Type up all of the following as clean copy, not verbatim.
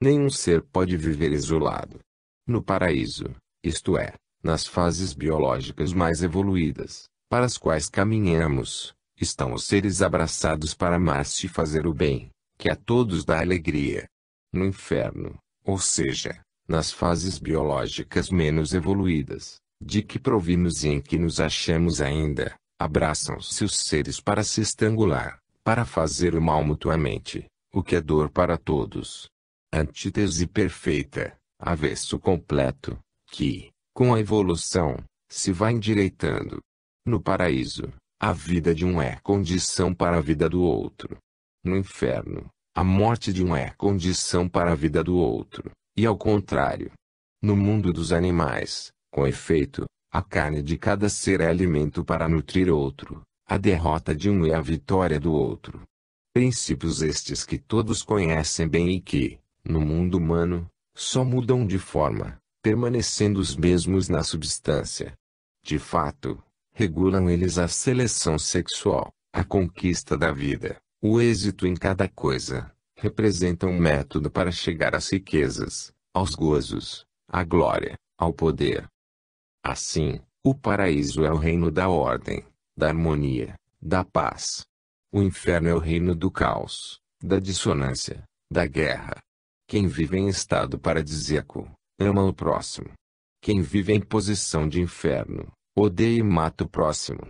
Nenhum ser pode viver isolado. No paraíso, isto é, nas fases biológicas mais evoluídas, para as quais caminhamos, estão os seres abraçados para amar-se e fazer o bem, que a todos dá alegria. No inferno, ou seja, nas fases biológicas menos evoluídas, de que provimos e em que nos achamos ainda, abraçam-se os seres para se estrangular, para fazer o mal mutuamente, o que é dor para todos. Antítese perfeita, avesso completo, que, com a evolução, se vai endireitando. No paraíso, a vida de um é condição para a vida do outro. No inferno, a morte de um é condição para a vida do outro, e ao contrário. No mundo dos animais, com efeito, a carne de cada ser é alimento para nutrir outro, a derrota de um é a vitória do outro. Princípios estes que todos conhecem bem e que, no mundo humano, só mudam de forma, permanecendo os mesmos na substância. De fato, regulam eles a seleção sexual, a conquista da vida, o êxito em cada coisa, representam um método para chegar às riquezas, aos gozos, à glória, ao poder. Assim, o paraíso é o reino da ordem, da harmonia, da paz. O inferno é o reino do caos, da dissonância, da guerra. Quem vive em estado paradisíaco, ama o próximo. Quem vive em posição de inferno, odeia e mata o próximo.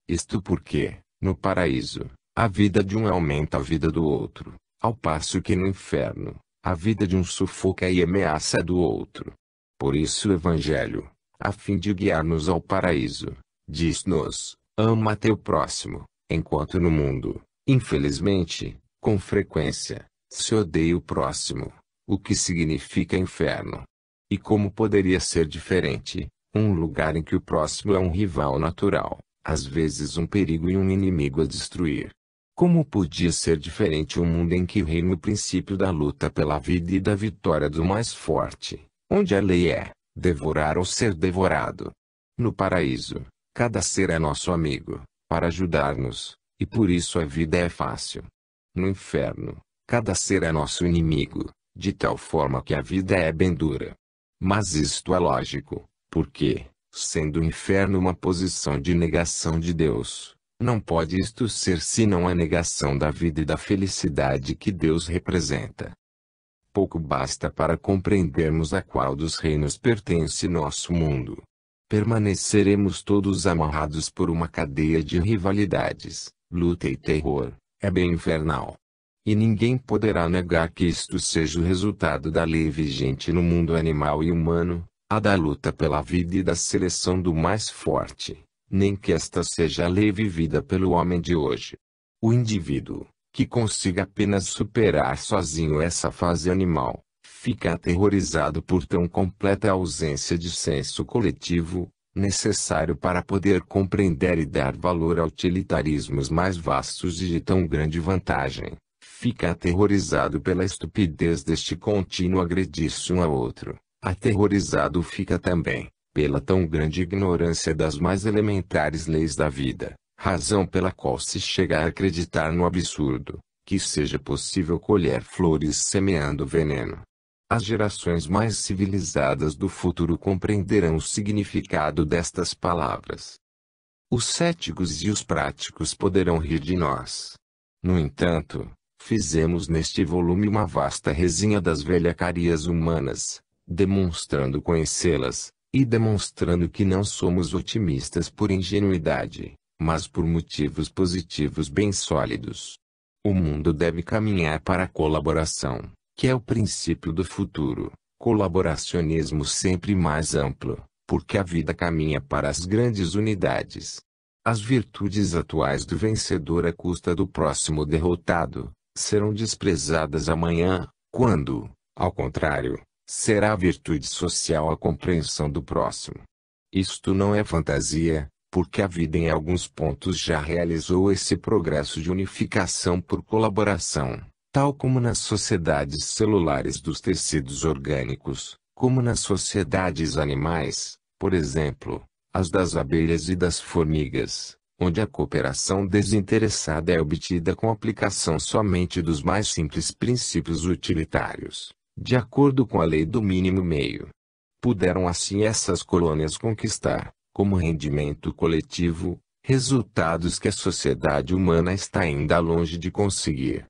Isto porque, no paraíso, a vida de um aumenta a vida do outro, ao passo que no inferno, a vida de um sufoca e ameaça a do outro. Por isso o Evangelho, a fim de guiar-nos ao paraíso, diz-nos, ama teu próximo, enquanto no mundo, infelizmente, com frequência, se odeia o próximo, o que significa inferno. E como poderia ser diferente, um lugar em que o próximo é um rival natural, às vezes um perigo e um inimigo a destruir. Como podia ser diferente um mundo em que reina o princípio da luta pela vida e da vitória do mais forte, onde a lei é devorar ou ser devorado? No paraíso, cada ser é nosso amigo, para ajudar-nos, e por isso a vida é fácil. No inferno, cada ser é nosso inimigo, de tal forma que a vida é bem dura. Mas isto é lógico, porque, sendo o inferno uma posição de negação de Deus, não pode isto ser senão a negação da vida e da felicidade que Deus representa. Pouco basta para compreendermos a qual dos reinos pertence nosso mundo. Permaneceremos todos amarrados por uma cadeia de rivalidades, luta e terror, é bem infernal. E ninguém poderá negar que isto seja o resultado da lei vigente no mundo animal e humano, a da luta pela vida e da seleção do mais forte, nem que esta seja a lei vivida pelo homem de hoje. O indivíduo, que consiga apenas superar sozinho essa fase animal, fica aterrorizado por tão completa ausência de senso coletivo, necessário para poder compreender e dar valor a utilitarismos mais vastos e de tão grande vantagem. Fica aterrorizado pela estupidez deste contínuo agredir-se um ao outro. Aterrorizado fica também, pela tão grande ignorância das mais elementares leis da vida, razão pela qual se chega a acreditar no absurdo, que seja possível colher flores semeando veneno. As gerações mais civilizadas do futuro compreenderão o significado destas palavras. Os céticos e os práticos poderão rir de nós. No entanto, fizemos neste volume uma vasta resenha das velhacarias humanas, demonstrando conhecê-las, e demonstrando que não somos otimistas por ingenuidade, mas por motivos positivos bem sólidos. O mundo deve caminhar para a colaboração, que é o princípio do futuro, colaboracionismo sempre mais amplo, porque a vida caminha para as grandes unidades. As virtudes atuais do vencedor à custa do próximo derrotado, serão desprezadas amanhã, quando, ao contrário, será a virtude social a compreensão do próximo. Isto não é fantasia, porque a vida em alguns pontos já realizou esse progresso de unificação por colaboração, tal como nas sociedades celulares dos tecidos orgânicos, como nas sociedades animais, por exemplo, as das abelhas e das formigas, onde a cooperação desinteressada é obtida com a aplicação somente dos mais simples princípios utilitários. de acordo com a lei do mínimo meio. Puderam assim essas colônias conquistar, como rendimento coletivo, resultados que a sociedade humana está ainda longe de conseguir.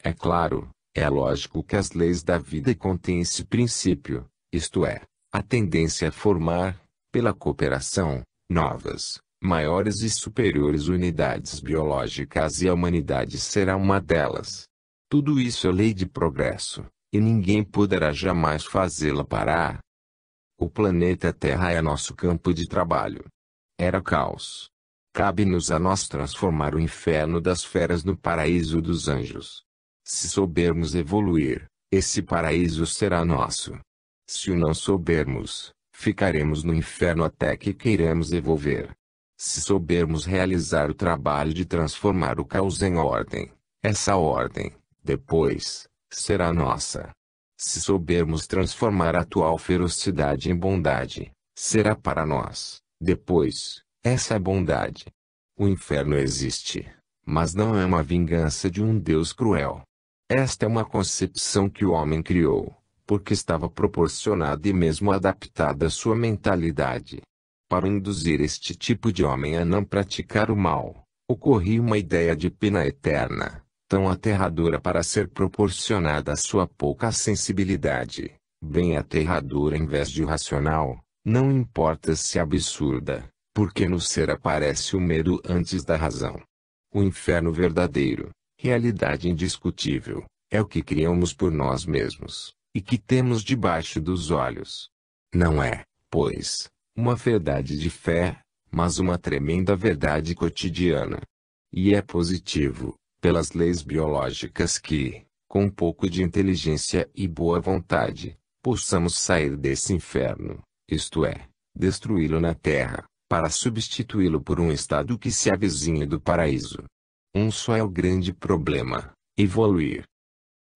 É claro, é lógico que as leis da vida contêm esse princípio, isto é, a tendência a formar, pela cooperação, novas, maiores e superiores unidades biológicas, e a humanidade será uma delas. Tudo isso é lei de progresso, e ninguém poderá jamais fazê-la parar. O planeta Terra é nosso campo de trabalho. Era caos. Cabe-nos a nós transformar o inferno das feras no paraíso dos anjos. Se soubermos evoluir, esse paraíso será nosso. Se o não soubermos, ficaremos no inferno até que queiramos evolver. Se soubermos realizar o trabalho de transformar o caos em ordem, essa ordem, depois, será nossa. Se soubermos transformar a atual ferocidade em bondade, será para nós, depois, essa bondade. O inferno existe, mas não é uma vingança de um Deus cruel. Esta é uma concepção que o homem criou, porque estava proporcionada e mesmo adaptada à sua mentalidade. Para induzir este tipo de homem a não praticar o mal, ocorria uma ideia de pena eterna, tão aterradora para ser proporcionada à sua pouca sensibilidade, bem aterradora em vez de racional, não importa se absurda, porque no ser aparece o medo antes da razão. O inferno verdadeiro, realidade indiscutível, é o que criamos por nós mesmos, e que temos debaixo dos olhos. Não é, pois, uma verdade de fé, mas uma tremenda verdade cotidiana. E é positivo, pelas leis biológicas que, com um pouco de inteligência e boa vontade, possamos sair desse inferno, isto é, destruí-lo na Terra, para substituí-lo por um estado que se avizinhe do paraíso. Um só é o grande problema: evoluir.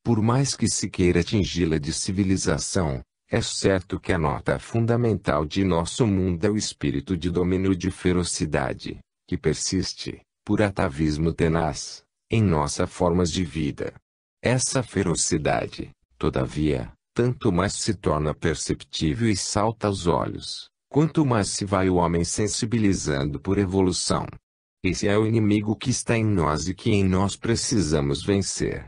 Por mais que se queira atingi-la de civilização, é certo que a nota fundamental de nosso mundo é o espírito de domínio e de ferocidade, que persiste, por atavismo tenaz, em nossas formas de vida. Essa ferocidade, todavia, tanto mais se torna perceptível e salta aos olhos, quanto mais se vai o homem sensibilizando por evolução. Esse é o inimigo que está em nós e que em nós precisamos vencer.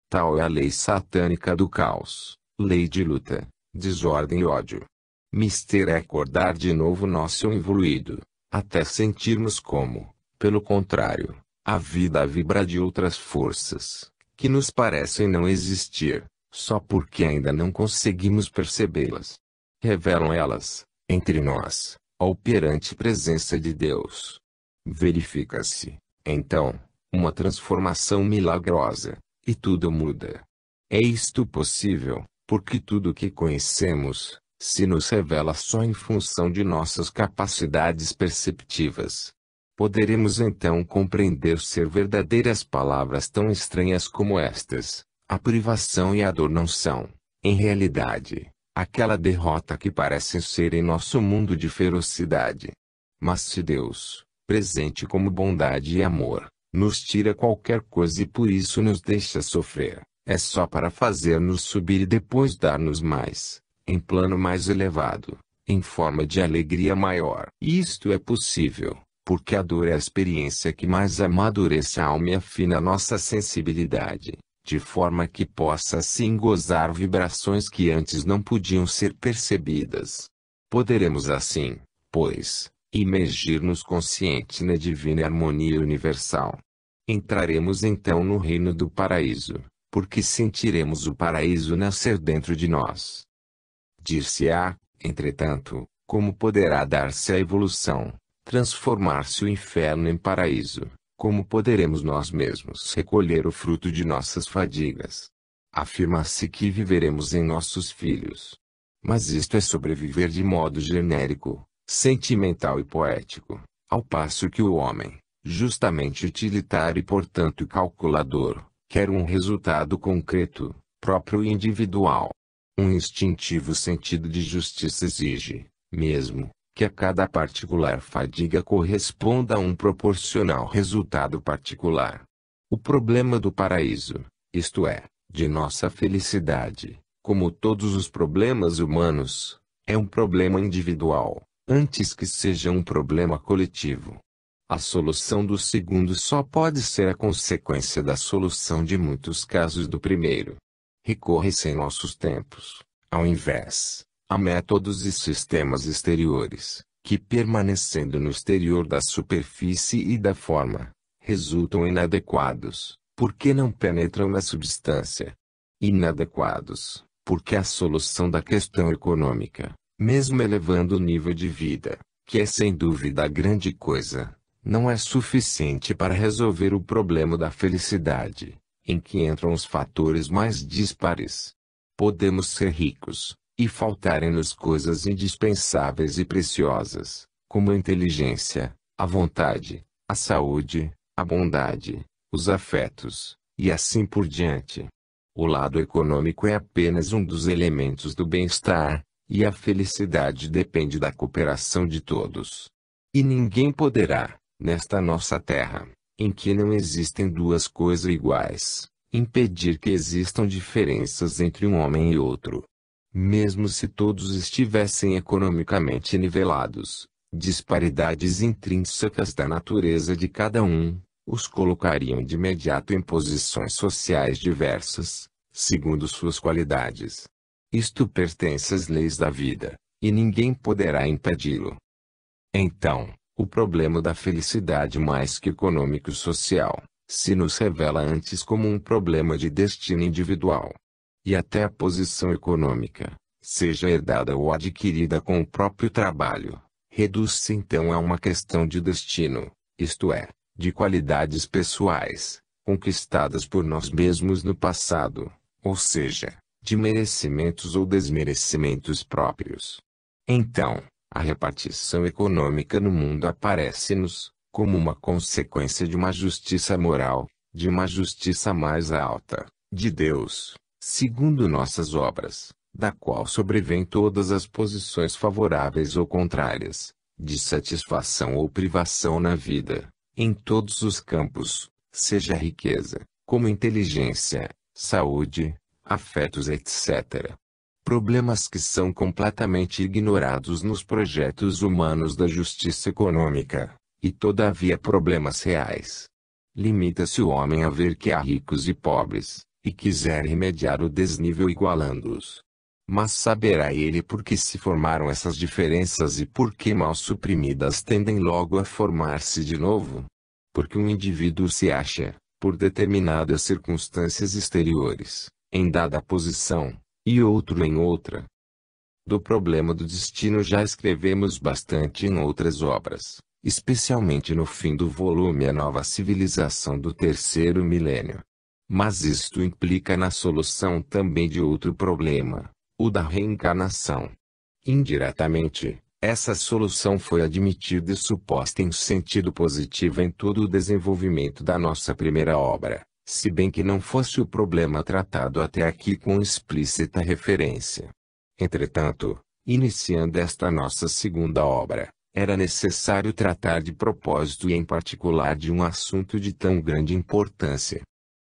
Tal é a lei satânica do caos, lei de luta, desordem e ódio. Mister é acordar de novo nosso evoluído, até sentirmos como, pelo contrário, a vida vibra de outras forças, que nos parecem não existir, só porque ainda não conseguimos percebê-las. Revelam elas, entre nós, a operante presença de Deus. Verifica-se, então, uma transformação milagrosa, e tudo muda. É isto possível, porque tudo o que conhecemos, se nos revela só em função de nossas capacidades perceptivas. Poderemos então compreender ser verdadeiras palavras tão estranhas como estas: a privação e a dor não são, em realidade, aquela derrota que parecem ser em nosso mundo de ferocidade. Mas se Deus, presente como bondade e amor, nos tira qualquer coisa e por isso nos deixa sofrer, é só para fazer-nos subir e depois dar-nos mais, em plano mais elevado, em forma de alegria maior. E isto é possível, porque a dor é a experiência que mais amadurece a alma e afina nossa sensibilidade, de forma que possa assim gozar vibrações que antes não podiam ser percebidas. Poderemos assim, pois, imergir-nos consciente na divina harmonia universal. Entraremos então no reino do paraíso, porque sentiremos o paraíso nascer dentro de nós. Dir-se-á, entretanto, como poderá dar-se a evolução, transformar-se o inferno em paraíso, como poderemos nós mesmos recolher o fruto de nossas fadigas? Afirma-se que viveremos em nossos filhos. Mas isto é sobreviver de modo genérico, sentimental e poético, ao passo que o homem, justamente utilitário e portanto calculador, quer um resultado concreto, próprio e individual. Um instintivo sentido de justiça exige, mesmo, que a cada particular fadiga corresponda a um proporcional resultado particular. O problema do paraíso, isto é, de nossa felicidade, Como todos os problemas humanos, é um problema individual, antes que seja um problema coletivo. A solução do segundo só pode ser a consequência da solução de muitos casos do primeiro. Recorre-se em nossos tempos, ao invés, a métodos e sistemas exteriores, que permanecendo no exterior da superfície e da forma, resultam inadequados, porque não penetram na substância. Inadequados, porque a solução da questão econômica, mesmo elevando o nível de vida, que é sem dúvida a grande coisa, não é suficiente para resolver o problema da felicidade, em que entram os fatores mais dispares. Podemos ser ricos, e faltarem-nos coisas indispensáveis e preciosas, como a inteligência, a vontade, a saúde, a bondade, os afetos, e assim por diante. O lado econômico é apenas um dos elementos do bem-estar, e a felicidade depende da cooperação de todos. E ninguém poderá, nesta nossa terra, em que não existem duas coisas iguais, impedir que existam diferenças entre um homem e outro. Mesmo se todos estivessem economicamente nivelados, disparidades intrínsecas da natureza de cada um, os colocariam de imediato em posições sociais diversas, segundo suas qualidades. Isto pertence às leis da vida, e ninguém poderá impedi-lo. Então, o problema da felicidade mais que econômico-social, se nos revela antes como um problema de destino individual. E até a posição econômica, seja herdada ou adquirida com o próprio trabalho, reduz-se então a uma questão de destino, isto é, de qualidades pessoais, conquistadas por nós mesmos no passado, ou seja, de merecimentos ou desmerecimentos próprios. Então, a repartição econômica no mundo aparece-nos, como uma consequência de uma justiça moral, de uma justiça mais alta, de Deus, segundo nossas obras, da qual sobrevêm todas as posições favoráveis ou contrárias, de satisfação ou privação na vida, em todos os campos, seja riqueza, como inteligência, saúde, afetos etc. Problemas que são completamente ignorados nos projetos humanos da justiça econômica, e todavia problemas reais. Limita-se o homem a ver que há ricos e pobres, e quiser remediar o desnível igualando-os. Mas saberá ele por que se formaram essas diferenças e por que mal suprimidas tendem logo a formar-se de novo? Porque um indivíduo se acha, por determinadas circunstâncias exteriores, em dada posição, e outro em outra. Do problema do destino já escrevemos bastante em outras obras, especialmente no fim do volume A Nova Civilização do Terceiro Milênio. Mas isto implica na solução também de outro problema, o da reencarnação. Indiretamente, essa solução foi admitida e suposta em sentido positivo em todo o desenvolvimento da nossa primeira obra, se bem que não fosse o problema tratado até aqui com explícita referência. Entretanto, iniciando esta nossa segunda obra, era necessário tratar de propósito e em particular de um assunto de tão grande importância.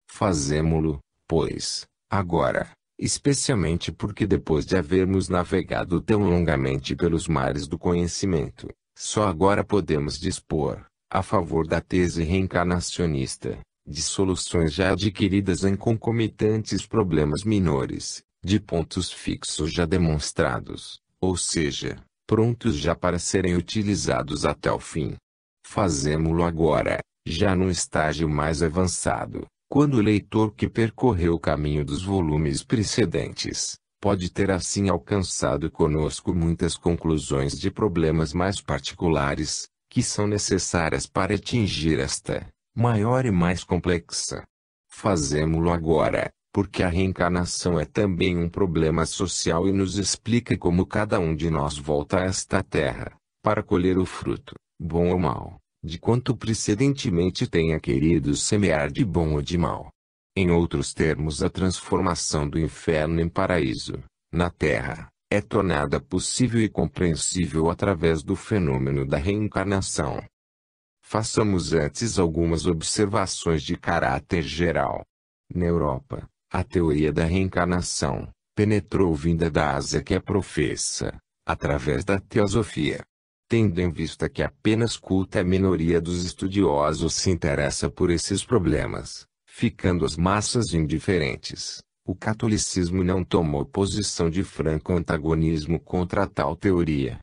Fazemo-lo, pois, agora, especialmente porque depois de havermos navegado tão longamente pelos mares do conhecimento, só agora podemos dispor, a favor da tese reencarnacionista, de soluções já adquiridas em concomitantes problemas menores, de pontos fixos já demonstrados, ou seja, prontos já para serem utilizados até o fim. Fazemo-lo agora, já num estágio mais avançado, quando o leitor que percorreu o caminho dos volumes precedentes, pode ter assim alcançado conosco muitas conclusões de problemas mais particulares, que são necessárias para atingir esta, maior e mais complexa. Fazemo-lo agora, porque a reencarnação é também um problema social e nos explica como cada um de nós volta a esta terra, para colher o fruto, bom ou mau, de quanto precedentemente tenha querido semear de bom ou de mal. Em outros termos, a transformação do inferno em paraíso, na terra, é tornada possível e compreensível através do fenômeno da reencarnação. Façamos antes algumas observações de caráter geral. Na Europa, a teoria da reencarnação, penetrou vinda da Ásia que é professa, através da teosofia. Tendo em vista que apenas culta minoria dos estudiosos se interessa por esses problemas, ficando as massas indiferentes, o catolicismo não tomou posição de franco antagonismo contra tal teoria.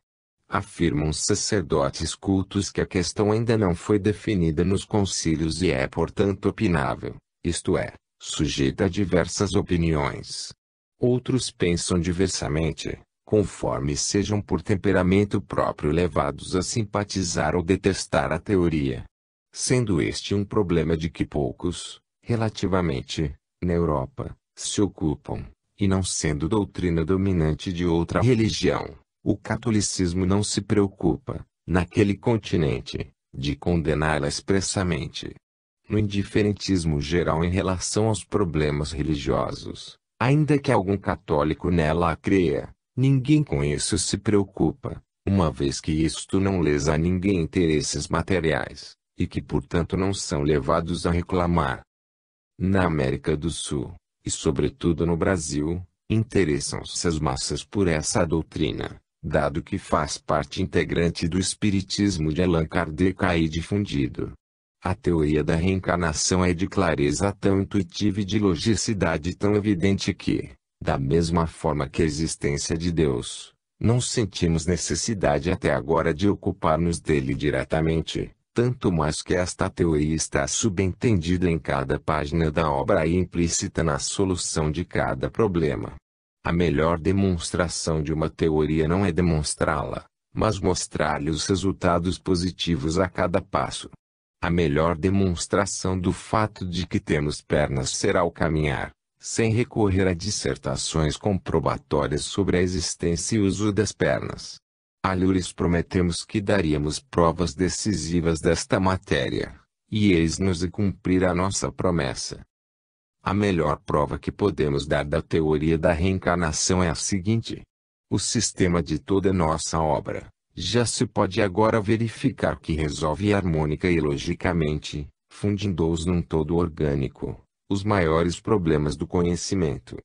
Afirmam sacerdotes cultos que a questão ainda não foi definida nos concílios e é portanto opinável, isto é, sujeita a diversas opiniões. Outros pensam diversamente, conforme sejam por temperamento próprio levados a simpatizar ou detestar a teoria. Sendo este um problema de que poucos, relativamente, na Europa, se ocupam, e não sendo doutrina dominante de outra religião, o catolicismo não se preocupa, naquele continente, de condená-la expressamente. No indiferentismo geral em relação aos problemas religiosos, ainda que algum católico nela a creia, ninguém com isso se preocupa, uma vez que isto não lesa a ninguém interesses materiais, e que portanto não são levados a reclamar. Na América do Sul, e sobretudo no Brasil, interessam-se as massas por essa doutrina, dado que faz parte integrante do espiritismo de Allan Kardec aí difundido. A teoria da reencarnação é de clareza tão intuitiva e de logicidade tão evidente que, da mesma forma que a existência de Deus, não sentimos necessidade até agora de ocupar-nos dele diretamente, tanto mais que esta teoria está subentendida em cada página da obra e implícita na solução de cada problema. A melhor demonstração de uma teoria não é demonstrá-la, mas mostrar-lhe os resultados positivos a cada passo. A melhor demonstração do fato de que temos pernas será o caminhar, sem recorrer a dissertações comprobatórias sobre a existência e uso das pernas. Alhures prometemos que daríamos provas decisivas desta matéria, e eis-nos a cumprir a nossa promessa. A melhor prova que podemos dar da teoria da reencarnação é a seguinte. O sistema de toda nossa obra, já se pode agora verificar que resolve harmônica e logicamente, fundindo-os num todo orgânico, os maiores problemas do conhecimento.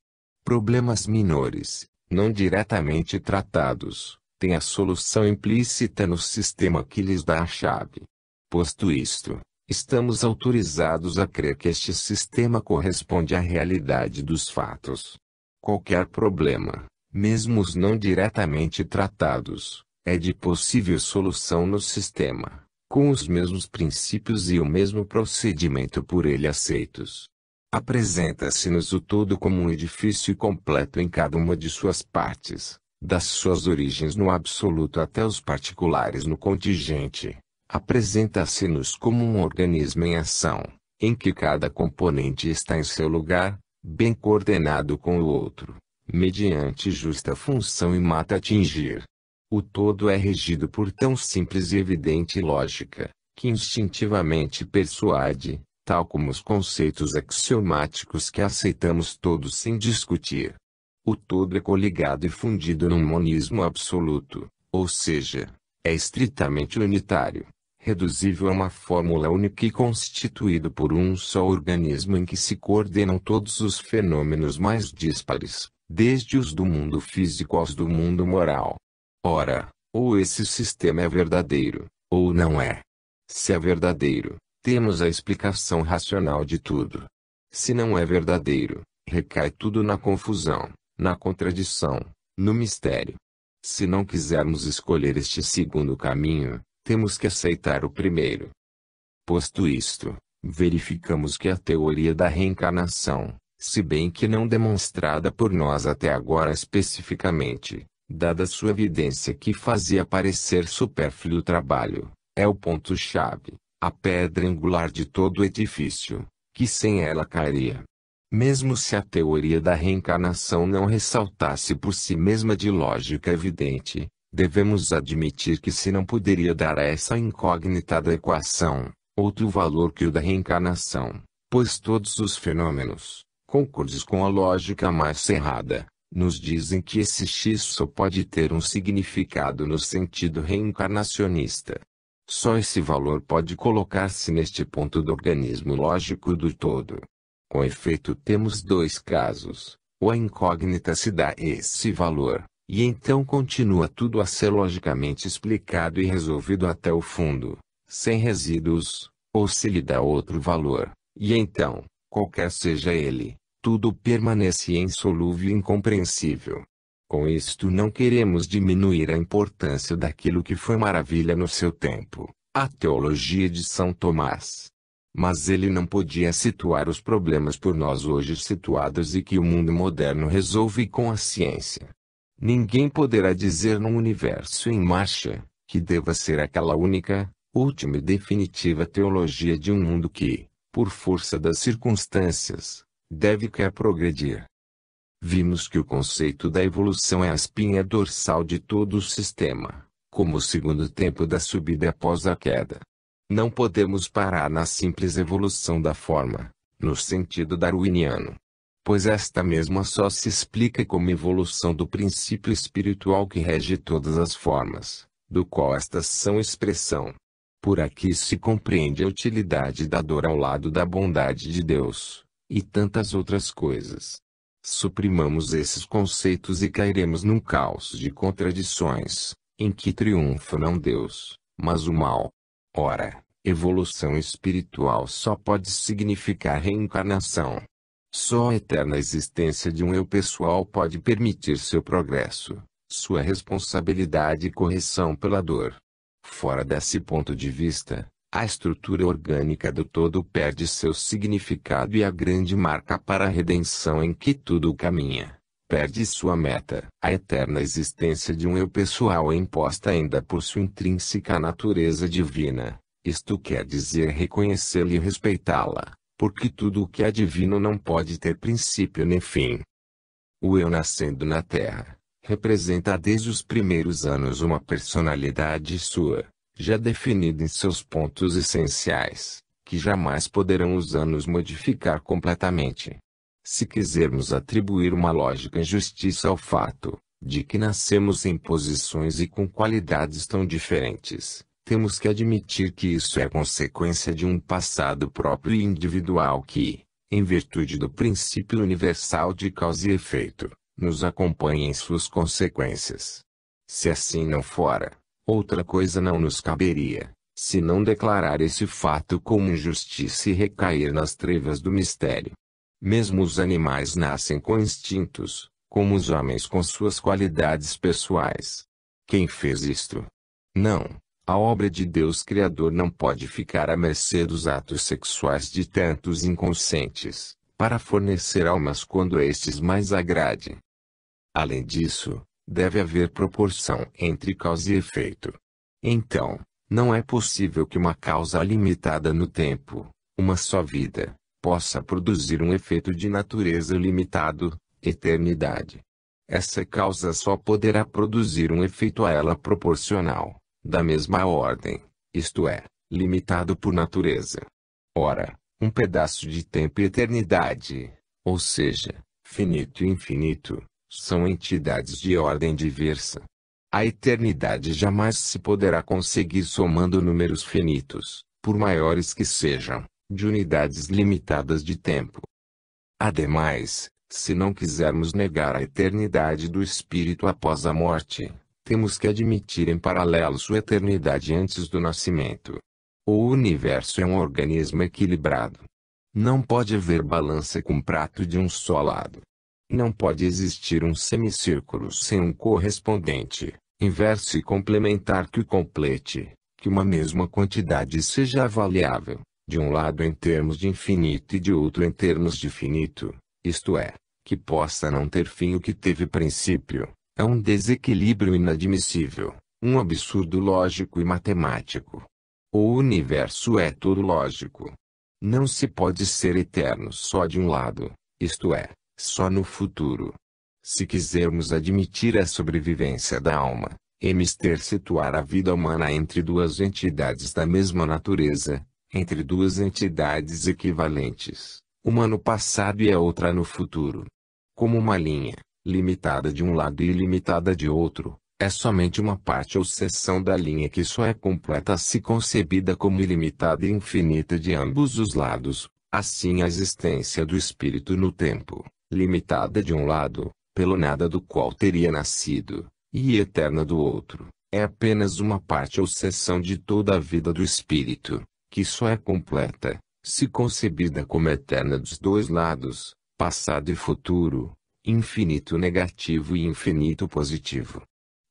Problemas menores, não diretamente tratados, têm a solução implícita no sistema que lhes dá a chave. Posto isto, estamos autorizados a crer que este sistema corresponde à realidade dos fatos. Qualquer problema, mesmo os não diretamente tratados, é de possível solução no sistema, com os mesmos princípios e o mesmo procedimento por ele aceitos. Apresenta-se-nos o todo como um edifício completo em cada uma de suas partes, das suas origens no absoluto até os particulares no contingente. Apresenta-se-nos como um organismo em ação, em que cada componente está em seu lugar, bem coordenado com o outro, mediante justa função e mata atingir. O todo é regido por tão simples e evidente lógica, que instintivamente persuade, tal como os conceitos axiomáticos que aceitamos todos sem discutir. O todo é coligado e fundido num monismo absoluto, ou seja, é estritamente unitário, reduzível a uma fórmula única e constituído por um só organismo em que se coordenam todos os fenômenos mais díspares, desde os do mundo físico aos do mundo moral. Ora, ou esse sistema é verdadeiro, ou não é. Se é verdadeiro, temos a explicação racional de tudo. Se não é verdadeiro, recai tudo na confusão, na contradição, no mistério. Se não quisermos escolher este segundo caminho, temos que aceitar o primeiro. Posto isto, verificamos que a teoria da reencarnação, se bem que não demonstrada por nós até agora especificamente, dada sua evidência que fazia parecer supérfluo o trabalho, é o ponto-chave, a pedra angular de todo o edifício, que sem ela cairia. Mesmo se a teoria da reencarnação não ressaltasse por si mesma de lógica evidente, devemos admitir que se não poderia dar a essa incógnita da equação, outro valor que o da reencarnação, pois todos os fenômenos, concordes com a lógica mais cerrada, nos dizem que esse X só pode ter um significado no sentido reencarnacionista. Só esse valor pode colocar-se neste ponto do organismo lógico do todo. Com efeito temos dois casos, ou a incógnita se dá esse valor, e então continua tudo a ser logicamente explicado e resolvido até o fundo, sem resíduos, ou se lhe dá outro valor, e então, qualquer seja ele, tudo permanece insolúvel e incompreensível. Com isto não queremos diminuir a importância daquilo que foi maravilha no seu tempo, a teologia de São Tomás. Mas ele não podia situar os problemas por nós hoje situados e que o mundo moderno resolve com a ciência. Ninguém poderá dizer num universo em marcha, que deva ser aquela única, última e definitiva teologia de um mundo que, por força das circunstâncias, deve quer progredir. Vimos que o conceito da evolução é a espinha dorsal de todo o sistema, como o segundo tempo da subida após a queda. Não podemos parar na simples evolução da forma, no sentido darwiniano. Pois esta mesma só se explica como evolução do princípio espiritual que rege todas as formas, do qual estas são expressão. Por aqui se compreende a utilidade da dor ao lado da bondade de Deus, e tantas outras coisas. Suprimamos esses conceitos e cairemos num caos de contradições, em que triunfa não Deus, mas o mal. Ora, evolução espiritual só pode significar reencarnação. Só a eterna existência de um eu pessoal pode permitir seu progresso, sua responsabilidade e correção pela dor. Fora desse ponto de vista, a estrutura orgânica do todo perde seu significado e a grande marca para a redenção em que tudo caminha, perde sua meta. A eterna existência de um eu pessoal é imposta ainda por sua intrínseca natureza divina, isto quer dizer reconhecê-la e respeitá-la, porque tudo o que é divino não pode ter princípio nem fim. O eu nascendo na Terra, representa desde os primeiros anos uma personalidade sua, já definida em seus pontos essenciais, que jamais poderão os anos modificar completamente. Se quisermos atribuir uma lógica injustiça ao fato, de que nascemos em posições e com qualidades tão diferentes, temos que admitir que isso é consequência de um passado próprio e individual que, em virtude do princípio universal de causa e efeito, nos acompanha em suas consequências. Se assim não fora, outra coisa não nos caberia, senão declarar esse fato como injustiça e recair nas trevas do mistério. Mesmo os animais nascem com instintos, como os homens com suas qualidades pessoais. Quem fez isto? Não. A obra de Deus Criador não pode ficar à mercê dos atos sexuais de tantos inconscientes, para fornecer almas quando estes mais agrade. Além disso, deve haver proporção entre causa e efeito. Então, não é possível que uma causa limitada no tempo, uma só vida, possa produzir um efeito de natureza limitado, eternidade. Essa causa só poderá produzir um efeito a ela proporcional, da mesma ordem, isto é, limitado por natureza. Ora, um pedaço de tempo e eternidade, ou seja, finito e infinito, são entidades de ordem diversa. A eternidade jamais se poderá conseguir somando números finitos, por maiores que sejam, de unidades limitadas de tempo. Ademais, se não quisermos negar a eternidade do espírito após a morte, temos que admitir em paralelo sua eternidade antes do nascimento. O universo é um organismo equilibrado. Não pode haver balança com prato de um só lado. Não pode existir um semicírculo sem um correspondente, inverso e complementar que o complete, que uma mesma quantidade seja avaliável, de um lado em termos de infinito e de outro em termos de finito, isto é, que possa não ter fim o que teve princípio. É um desequilíbrio inadmissível, um absurdo lógico e matemático. O universo é todo lógico. Não se pode ser eterno só de um lado, isto é, só no futuro. Se quisermos admitir a sobrevivência da alma, é mister situar a vida humana entre duas entidades da mesma natureza, entre duas entidades equivalentes, uma no passado e a outra no futuro. Como uma linha, limitada de um lado e ilimitada de outro, é somente uma parte ou seção da linha que só é completa se concebida como ilimitada e infinita de ambos os lados, assim a existência do espírito no tempo, limitada de um lado, pelo nada do qual teria nascido, e eterna do outro, é apenas uma parte ou seção de toda a vida do espírito, que só é completa, se concebida como eterna dos dois lados, passado e futuro, infinito negativo e infinito positivo.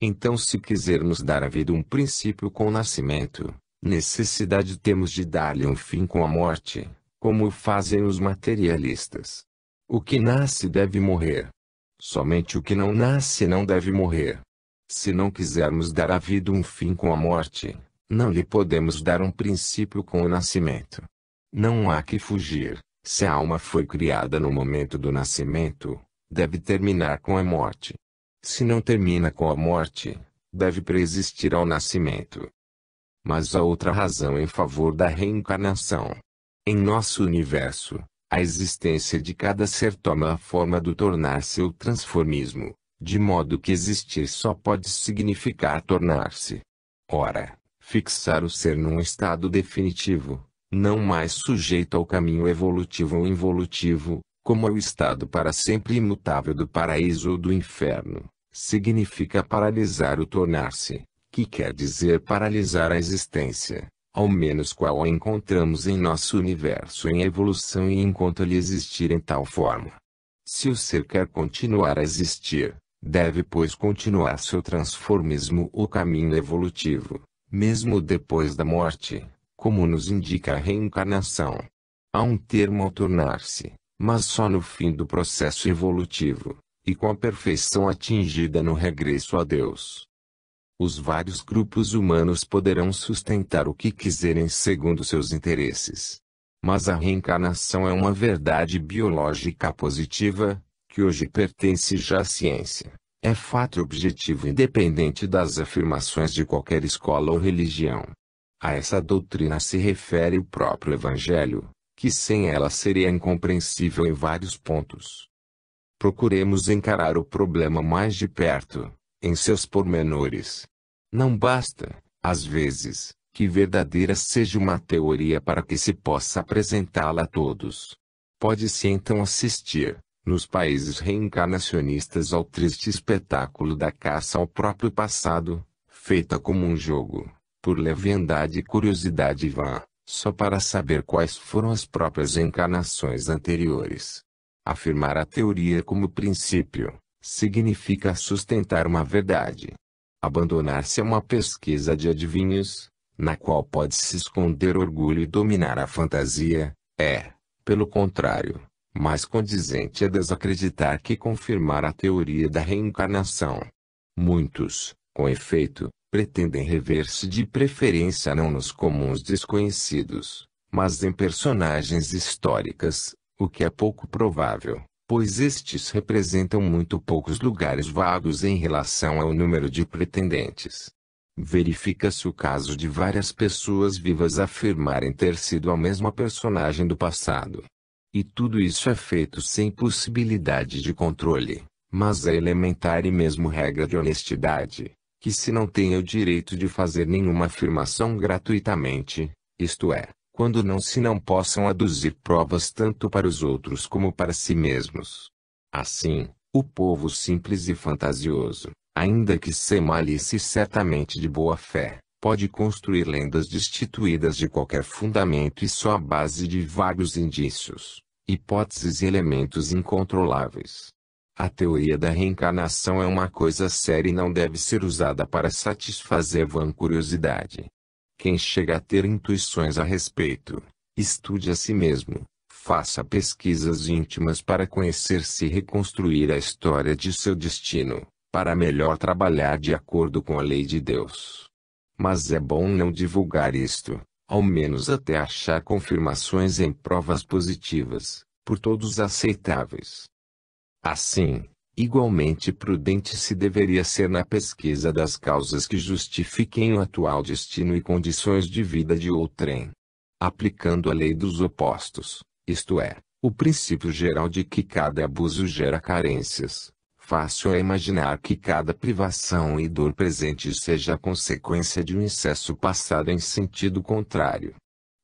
Então, se quisermos dar à vida um princípio com o nascimento, necessidade temos de dar-lhe um fim com a morte, como fazem os materialistas. O que nasce deve morrer. Somente o que não nasce não deve morrer. Se não quisermos dar à vida um fim com a morte, não lhe podemos dar um princípio com o nascimento. Não há que fugir. Se a alma foi criada no momento do nascimento, deve terminar com a morte. Se não termina com a morte, deve preexistir ao nascimento. Mas há outra razão em favor da reencarnação. Em nosso universo, a existência de cada ser toma a forma do tornar-se ou transformismo, de modo que existir só pode significar tornar-se. Ora, fixar o ser num estado definitivo, não mais sujeito ao caminho evolutivo ou involutivo, como é o estado para sempre imutável do paraíso ou do inferno, significa paralisar o tornar-se, que quer dizer paralisar a existência, ao menos qual a encontramos em nosso universo em evolução e enquanto-lhe existir em tal forma. Se o ser quer continuar a existir, deve pois continuar seu transformismo ou caminho evolutivo, mesmo depois da morte, como nos indica a reencarnação. Há um termo ao tornar-se, mas só no fim do processo evolutivo, e com a perfeição atingida no regresso a Deus. Os vários grupos humanos poderão sustentar o que quiserem segundo seus interesses. Mas a reencarnação é uma verdade biológica positiva, que hoje pertence já à ciência. É fato objetivo independente das afirmações de qualquer escola ou religião. A essa doutrina se refere o próprio Evangelho, que sem ela seria incompreensível em vários pontos. Procuremos encarar o problema mais de perto, em seus pormenores. Não basta, às vezes, que verdadeira seja uma teoria para que se possa apresentá-la a todos. Pode-se então assistir, nos países reencarnacionistas, ao triste espetáculo da caça ao próprio passado, feita como um jogo, por leviandade e curiosidade vã, só para saber quais foram as próprias encarnações anteriores. Afirmar a teoria como princípio, significa sustentar uma verdade. Abandonar-se a uma pesquisa de adivinhos, na qual pode-se esconder orgulho e dominar a fantasia, é, pelo contrário, mais condizente a desacreditar que confirmar a teoria da reencarnação. Muitos, com efeito, pretendem rever-se de preferência não nos comuns desconhecidos, mas em personagens históricas, o que é pouco provável, pois estes representam muito poucos lugares vagos em relação ao número de pretendentes. Verifica-se o caso de várias pessoas vivas afirmarem ter sido a mesma personagem do passado. E tudo isso é feito sem possibilidade de controle, mas é elementar e mesmo regra de honestidade, que se não tem o direito de fazer nenhuma afirmação gratuitamente, isto é, quando não possam aduzir provas tanto para os outros como para si mesmos. Assim, o povo simples e fantasioso, ainda que sem malícia e certamente de boa fé, pode construir lendas destituídas de qualquer fundamento e só à base de vagos indícios, hipóteses e elementos incontroláveis. A teoria da reencarnação é uma coisa séria e não deve ser usada para satisfazer vã curiosidade. Quem chega a ter intuições a respeito, estude a si mesmo, faça pesquisas íntimas para conhecer-se e reconstruir a história de seu destino, para melhor trabalhar de acordo com a lei de Deus. Mas é bom não divulgar isto, ao menos até achar confirmações em provas positivas, por todos aceitáveis. Assim, igualmente prudente se deveria ser na pesquisa das causas que justifiquem o atual destino e condições de vida de outrem. Aplicando a lei dos opostos, isto é, o princípio geral de que cada abuso gera carências, fácil é imaginar que cada privação e dor presente seja a consequência de um excesso passado em sentido contrário.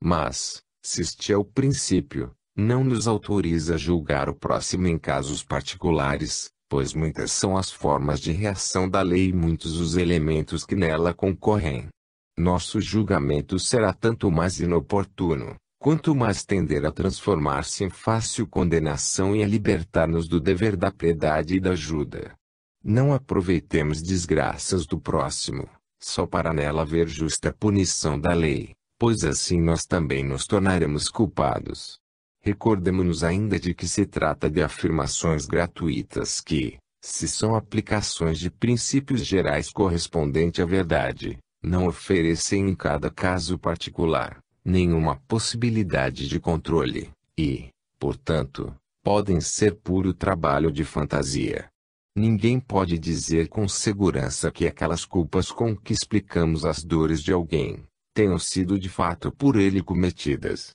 Mas, se este é o princípio, Não nos autoriza a julgar o próximo em casos particulares, pois muitas são as formas de reação da lei e muitos os elementos que nela concorrem. Nosso julgamento será tanto mais inoportuno, quanto mais tender a transformar-se em fácil condenação e a libertar-nos do dever da piedade e da ajuda. Não aproveitemos desgraças do próximo, só para nela haver justa punição da lei, pois assim nós também nos tornaremos culpados. Recordemo-nos ainda de que se trata de afirmações gratuitas que, se são aplicações de princípios gerais correspondentes à verdade, não oferecem em cada caso particular nenhuma possibilidade de controle, e, portanto, podem ser puro trabalho de fantasia. Ninguém pode dizer com segurança que aquelas culpas com que explicamos as dores de alguém tenham sido de fato por ele cometidas.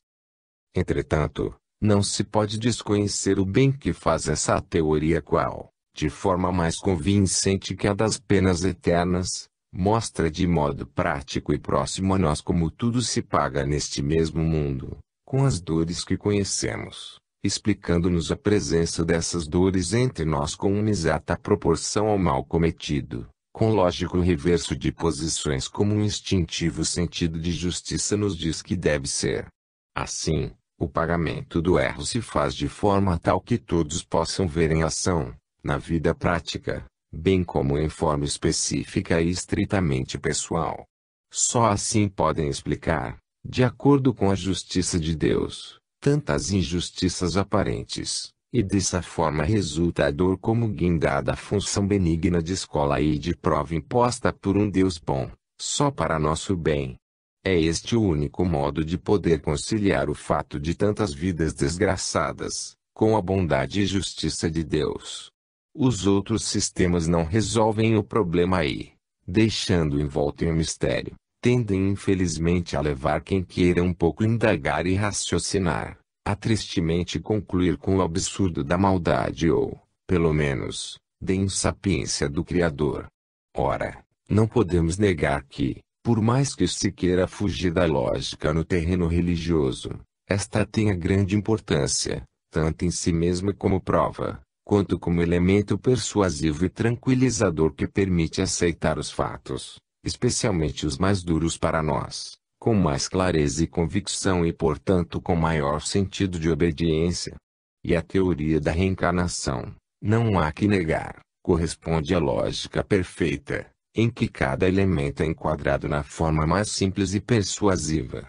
Entretanto, não se pode desconhecer o bem que faz essa teoria qual, de forma mais convincente que a das penas eternas, mostra de modo prático e próximo a nós como tudo se paga neste mesmo mundo, com as dores que conhecemos, explicando-nos a presença dessas dores entre nós com uma exata proporção ao mal cometido, com lógico reverso de posições como um instintivo sentido de justiça nos diz que deve ser. Assim, o pagamento do erro se faz de forma tal que todos possam ver em ação, na vida prática, bem como em forma específica e estritamente pessoal. Só assim podem explicar, de acordo com a justiça de Deus, tantas injustiças aparentes, e dessa forma resulta a dor como guindada a função benigna de escola e de prova imposta por um Deus bom, só para nosso bem. É este o único modo de poder conciliar o fato de tantas vidas desgraçadas, com a bondade e justiça de Deus. Os outros sistemas não resolvem o problema aí, deixando envolto em um mistério, tendem infelizmente a levar quem queira um pouco indagar e raciocinar, a tristemente concluir com o absurdo da maldade ou, pelo menos, da insapiência do Criador. Ora, não podemos negar que, por mais que se queira fugir da lógica no terreno religioso, esta tenha grande importância, tanto em si mesma como prova, quanto como elemento persuasivo e tranquilizador que permite aceitar os fatos, especialmente os mais duros para nós, com mais clareza e convicção e portanto com maior sentido de obediência. E a teoria da reencarnação, não há que negar, corresponde à lógica perfeita, em que cada elemento é enquadrado na forma mais simples e persuasiva.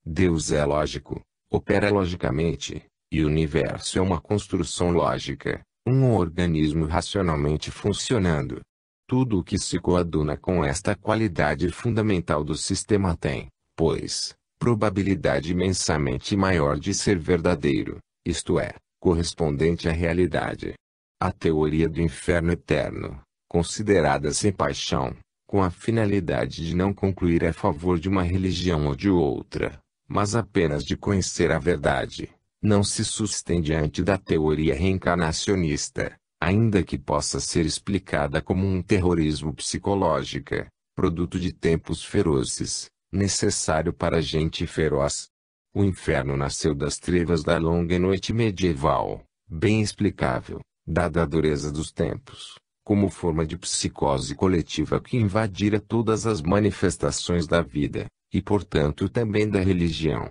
Deus é lógico, opera logicamente, e o universo é uma construção lógica, um organismo racionalmente funcionando. Tudo o que se coaduna com esta qualidade fundamental do sistema tem, pois, probabilidade imensamente maior de ser verdadeiro, isto é, correspondente à realidade. A teoria do inferno eterno, considerada sem paixão, com a finalidade de não concluir a favor de uma religião ou de outra, mas apenas de conhecer a verdade, não se sustém diante da teoria reencarnacionista, ainda que possa ser explicada como um terrorismo psicológico, produto de tempos ferozes, necessário para gente feroz. O inferno nasceu das trevas da longa noite medieval, bem explicável, dada a dureza dos tempos, como forma de psicose coletiva que invadira todas as manifestações da vida, e portanto também da religião.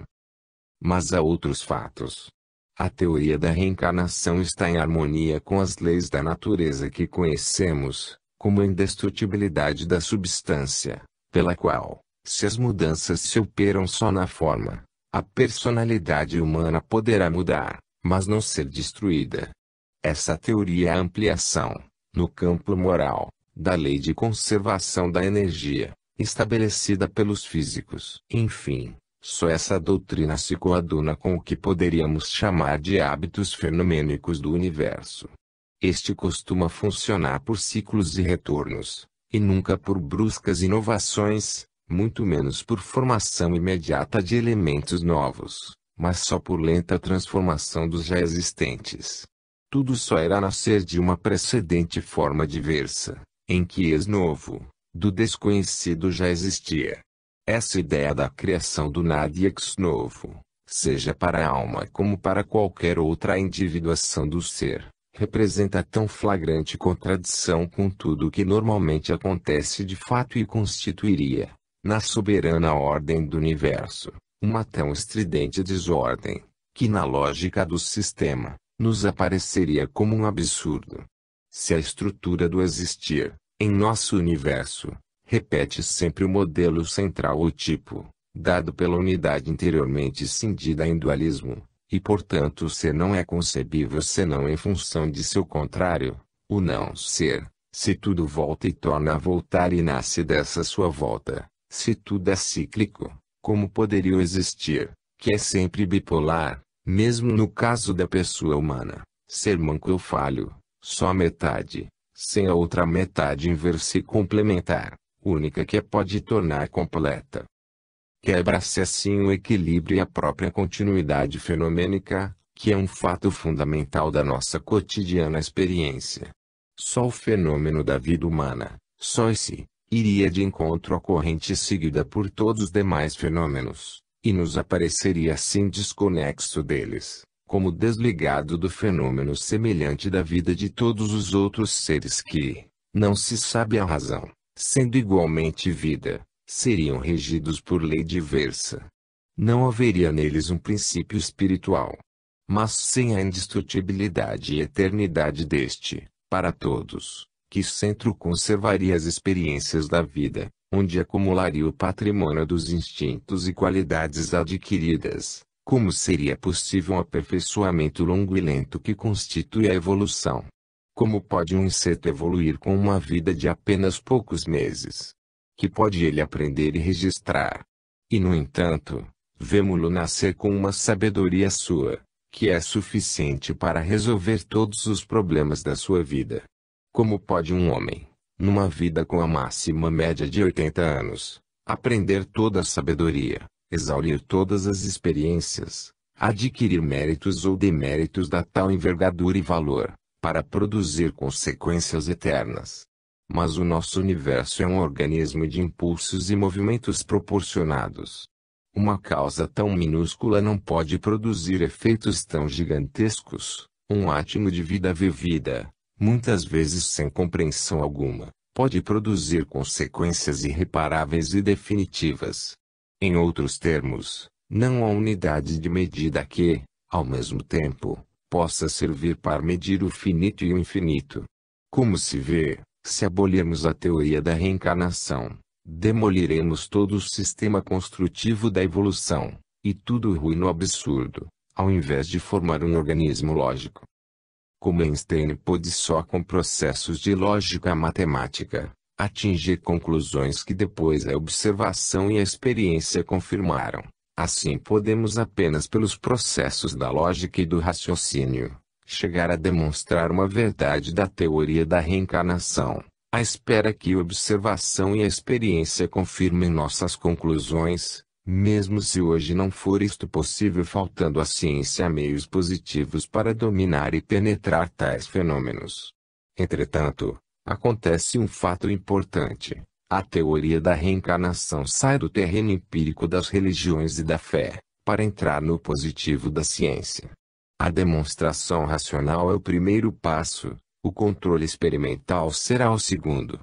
Mas há outros fatos. A teoria da reencarnação está em harmonia com as leis da natureza que conhecemos, como a indestrutibilidade da substância, pela qual, se as mudanças se operam só na forma, a personalidade humana poderá mudar, mas não ser destruída. Essa teoria é a ampliação, no campo moral, da lei de conservação da energia, estabelecida pelos físicos. Enfim, só essa doutrina se coaduna com o que poderíamos chamar de hábitos fenomênicos do universo. Este costuma funcionar por ciclos e retornos, e nunca por bruscas inovações, muito menos por formação imediata de elementos novos, mas só por lenta transformação dos já existentes. Tudo só irá nascer de uma precedente forma diversa, em que ex novo, do desconhecido já existia. Essa ideia da criação do nada e ex novo, seja para a alma como para qualquer outra individuação do ser, representa tão flagrante contradição com tudo o que normalmente acontece de fato e constituiria, na soberana ordem do universo, uma tão estridente desordem, que na lógica do sistema, nos apareceria como um absurdo. Se a estrutura do existir, em nosso universo, repete sempre o modelo central ou tipo, dado pela unidade interiormente cindida em dualismo, e portanto o ser não é concebível senão em função de seu contrário, o não ser, se tudo volta e torna a voltar e nasce dessa sua volta, se tudo é cíclico, como poderia o existir, que é sempre bipolar, mesmo no caso da pessoa humana, ser manco ou falho, só a metade, sem a outra metade inversa e complementar, única que a pode tornar completa. Quebra-se assim o equilíbrio e a própria continuidade fenomênica, que é um fato fundamental da nossa cotidiana experiência. Só o fenômeno da vida humana, só esse, iria de encontro à corrente seguida por todos os demais fenômenos, e nos apareceria assim desconexo deles, como desligado do fenômeno semelhante da vida de todos os outros seres que, não se sabe a razão, sendo igualmente vida, seriam regidos por lei diversa. Não haveria neles um princípio espiritual. Mas sem a indestrutibilidade e eternidade deste, para todos, que centro conservaria as experiências da vida, onde acumularia o patrimônio dos instintos e qualidades adquiridas, como seria possível um aperfeiçoamento longo e lento que constitui a evolução? Como pode um inseto evoluir com uma vida de apenas poucos meses? Que pode ele aprender e registrar? E no entanto, vemo-lo nascer com uma sabedoria sua, que é suficiente para resolver todos os problemas da sua vida. Como pode um homem, numa vida com a máxima média de 80 anos, aprender toda a sabedoria, exaurir todas as experiências, adquirir méritos ou deméritos da tal envergadura e valor, para produzir consequências eternas? Mas o nosso universo é um organismo de impulsos e movimentos proporcionados. Uma causa tão minúscula não pode produzir efeitos tão gigantescos. Um átomo de vida vivida, muitas vezes sem compreensão alguma, pode produzir consequências irreparáveis e definitivas. Em outros termos, não há unidade de medida que, ao mesmo tempo, possa servir para medir o finito e o infinito. Como se vê, se abolirmos a teoria da reencarnação, demoliremos todo o sistema construtivo da evolução, e tudo ruim no absurdo, ao invés de formar um organismo lógico. Como Einstein pôde só com processos de lógica matemática, atingir conclusões que depois a observação e a experiência confirmaram, assim podemos apenas pelos processos da lógica e do raciocínio, chegar a demonstrar uma verdade da teoria da reencarnação, à espera que a observação e a experiência confirmem nossas conclusões, mesmo se hoje não for isto possível faltando à ciência meios positivos para dominar e penetrar tais fenômenos. Entretanto, acontece um fato importante: a teoria da reencarnação sai do terreno empírico das religiões e da fé, para entrar no positivo da ciência. A demonstração racional é o primeiro passo, o controle experimental será o segundo.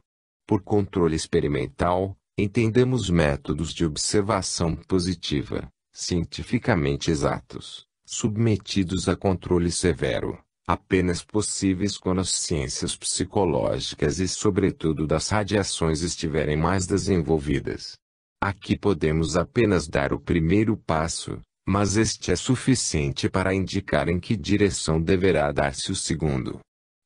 Por controle experimental, entendemos métodos de observação positiva, cientificamente exatos, submetidos a controle severo, apenas possíveis quando as ciências psicológicas e sobretudo das radiações estiverem mais desenvolvidas. Aqui podemos apenas dar o primeiro passo, mas este é suficiente para indicar em que direção deverá dar-se o segundo.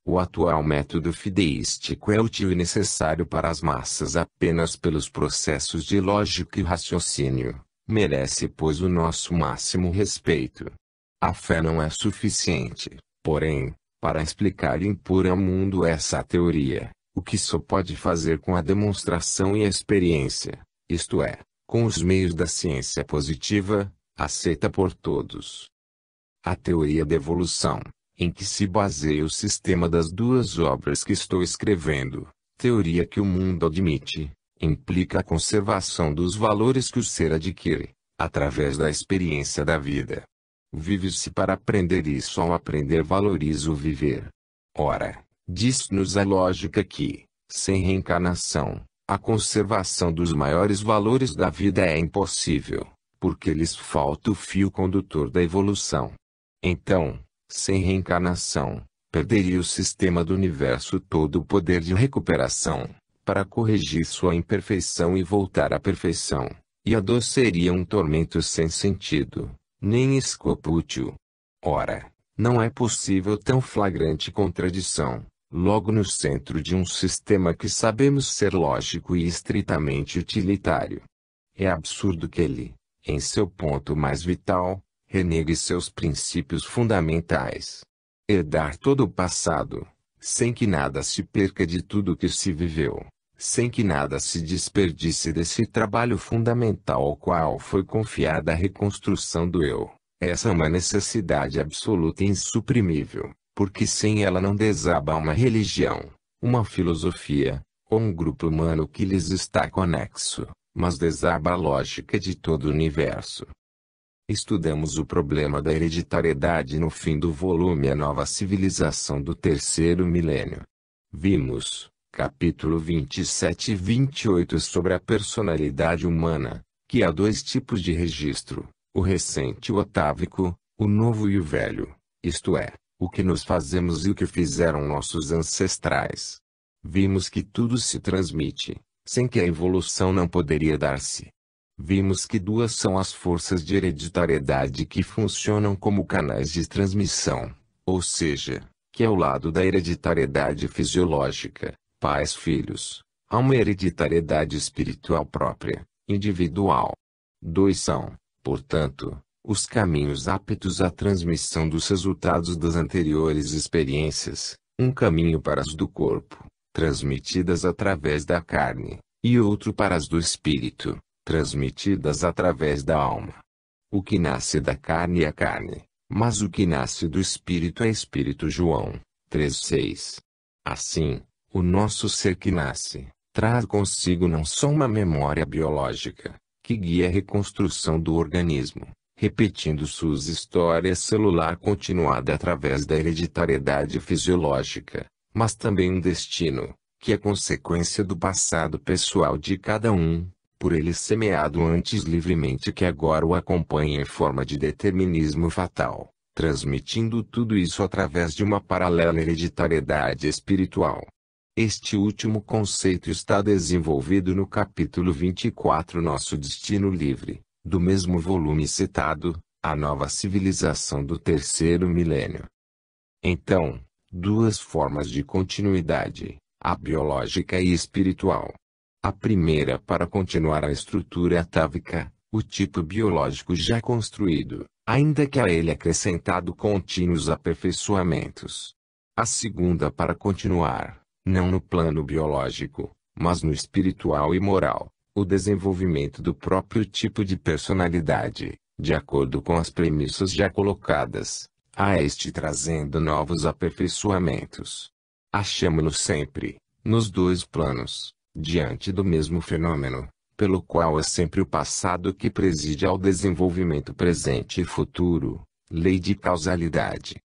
O atual método fideístico é útil e necessário para as massas apenas pelos processos de lógica e raciocínio, merece pois o nosso máximo respeito. A fé não é suficiente, porém, para explicar e impor ao mundo essa teoria, o que só pode fazer com a demonstração e a experiência, isto é, com os meios da ciência positiva, aceita por todos. A teoria da evolução, em que se baseia o sistema das duas obras que estou escrevendo, teoria que o mundo admite, implica a conservação dos valores que o ser adquire, através da experiência da vida. Vive-se para aprender e só ao aprender valoriza o viver. Ora, diz-nos a lógica que, sem reencarnação, a conservação dos maiores valores da vida é impossível, porque lhes falta o fio condutor da evolução. Então, sem reencarnação, perderia o sistema do universo todo o poder de recuperação, para corrigir sua imperfeição e voltar à perfeição, e a dor seria um tormento sem sentido, nem escopo útil. Ora, não é possível tão flagrante contradição, logo no centro de um sistema que sabemos ser lógico e estritamente utilitário. É absurdo que ele, em seu ponto mais vital, renegue seus princípios fundamentais. Herdar todo o passado, sem que nada se perca de tudo que se viveu, sem que nada se desperdice desse trabalho fundamental ao qual foi confiada a reconstrução do eu. Essa é uma necessidade absoluta e insuprimível, porque sem ela não desaba uma religião, uma filosofia, ou um grupo humano que lhes está conexo, mas desaba a lógica de todo o universo. Estudamos o problema da hereditariedade no fim do volume A Nova Civilização do Terceiro Milênio. Vimos, capítulo 27 e 28 sobre a personalidade humana, que há dois tipos de registro, o recente e o atávico, o novo e o velho, isto é, o que nos fazemos e o que fizeram nossos ancestrais. Vimos que tudo se transmite, sem que a evolução não poderia dar-se. Vimos que duas são as forças de hereditariedade que funcionam como canais de transmissão, ou seja, que ao lado da hereditariedade fisiológica, pais-filhos, há uma hereditariedade espiritual própria, individual. Dois são, portanto, os caminhos aptos à transmissão dos resultados das anteriores experiências, um caminho para as do corpo, transmitidas através da carne, e outro para as do espírito, transmitidas através da alma. O que nasce da carne é carne, mas o que nasce do espírito é espírito. João 3,6. Assim, o nosso ser que nasce, traz consigo não só uma memória biológica, que guia a reconstrução do organismo, repetindo suas histórias celular continuada através da hereditariedade fisiológica, mas também um destino, que é consequência do passado pessoal de cada um, por ele semeado antes livremente, que agora o acompanha em forma de determinismo fatal, transmitindo tudo isso através de uma paralela hereditariedade espiritual. Este último conceito está desenvolvido no capítulo 24 Nosso Destino Livre, do mesmo volume citado, A Nova Civilização do Terceiro Milênio. Então, duas formas de continuidade, a biológica e espiritual. A primeira para continuar a estrutura atávica, o tipo biológico já construído, ainda que a ele acrescentado contínuos aperfeiçoamentos. A segunda para continuar, não no plano biológico, mas no espiritual e moral, o desenvolvimento do próprio tipo de personalidade, de acordo com as premissas já colocadas, a este trazendo novos aperfeiçoamentos. Achamo-nos sempre, nos dois planos, diante do mesmo fenômeno, pelo qual é sempre o passado que preside ao desenvolvimento presente e futuro, lei de causalidade.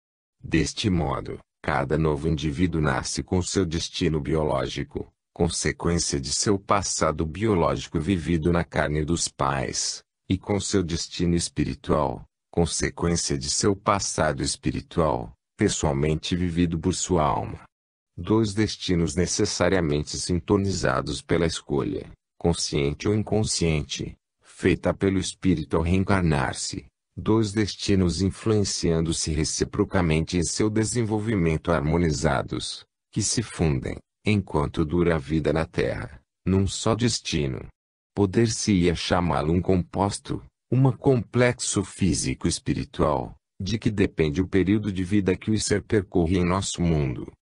Deste modo, cada novo indivíduo nasce com seu destino biológico, consequência de seu passado biológico vivido na carne dos pais, e com seu destino espiritual, consequência de seu passado espiritual, pessoalmente vivido por sua alma. Dois destinos necessariamente sintonizados pela escolha, consciente ou inconsciente, feita pelo espírito ao reencarnar-se. Dois destinos influenciando-se reciprocamente em seu desenvolvimento harmonizados, que se fundem, enquanto dura a vida na Terra, num só destino. Poder-se-ia chamá-lo um composto, complexo físico-espiritual, de que depende o período de vida que o ser percorre em nosso mundo.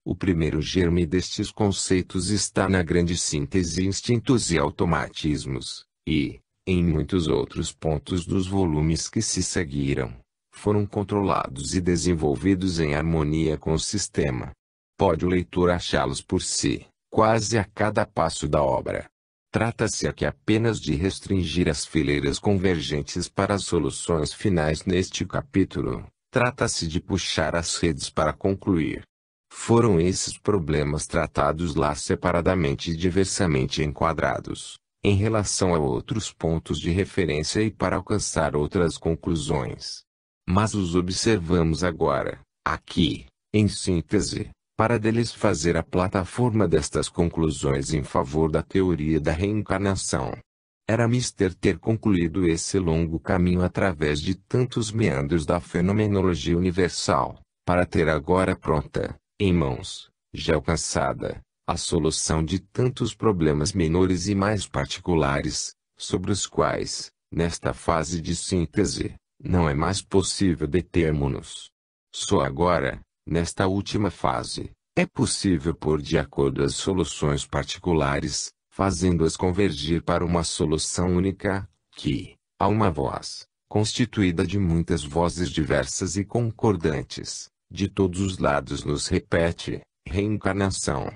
O primeiro germe destes conceitos está na grande síntese instintos e automatismos, e, em muitos outros pontos dos volumes que se seguiram, foram controlados e desenvolvidos em harmonia com o sistema. Pode o leitor achá-los por si, quase a cada passo da obra. Trata-se aqui apenas de restringir as fileiras convergentes para as soluções finais neste capítulo. Trata-se de puxar as redes para concluir. Foram esses problemas tratados lá separadamente e diversamente enquadrados, em relação a outros pontos de referência e para alcançar outras conclusões. Mas os observamos agora, aqui, em síntese, para deles fazer a plataforma destas conclusões em favor da teoria da reencarnação. Era mister ter concluído esse longo caminho através de tantos meandros da fenomenologia universal, para ter agora pronta, em mãos, já alcançada, a solução de tantos problemas menores e mais particulares, sobre os quais, nesta fase de síntese, não é mais possível determos-nos. Só agora, nesta última fase, é possível pôr de acordo as soluções particulares, fazendo-as convergir para uma solução única, que, a uma voz, constituída de muitas vozes diversas e concordantes, de todos os lados nos repete, reencarnação.